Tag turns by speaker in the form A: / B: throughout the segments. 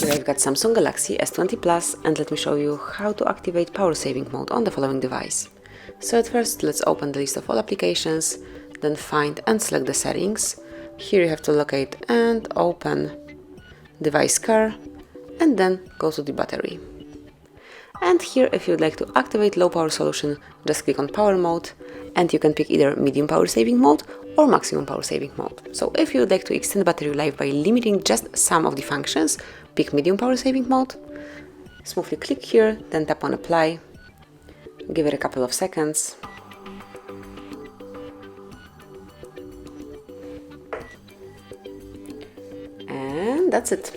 A: Here I've got Samsung Galaxy S20 Plus, and let me show you how to activate power saving mode on the following device. So at first, let's open the list of all applications, then find and select the settings. Here you have to locate and open device care, and then go to the battery. And here, if you'd like to activate low power solution, just click on power mode, and you can pick either medium power saving mode or maximum power saving mode. So if you would like to extend battery life by limiting just some of the functions, pick medium power saving mode, smoothly click here, then tap on apply, give it a couple of seconds. And that's it.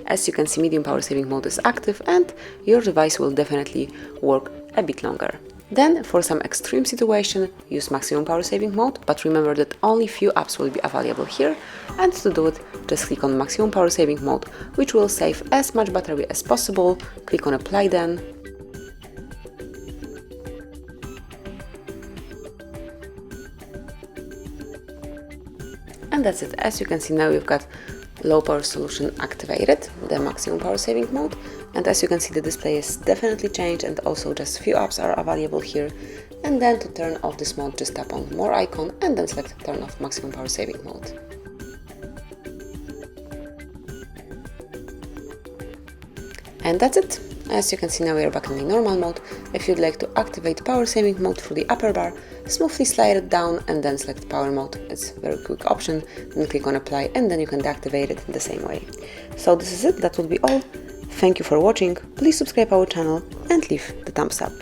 A: As you can see, medium power saving mode is active and your device will definitely work a bit longer. Then, for some extreme situation, use maximum power saving mode, but remember that only few apps will be available here, and to do it, just click on maximum power saving mode, which will save as much battery as possible. Click on apply then. And that's it. As you can see, now we've got low power solution activated, the maximum power saving mode, and as you can see, the display is definitely changed, and also just few apps are available here. And then to turn off this mode, just tap on more icon and then select turn off maximum power saving mode. And that's it. As you can see, now we are back in the normal mode. If you'd like to activate power saving mode through the upper bar, smoothly slide it down and then select power mode. It's a very quick option. Then click on apply and then you can deactivate it the same way. So this is it. That would be all. Thank you for watching. Please subscribe our channel and leave the thumbs up.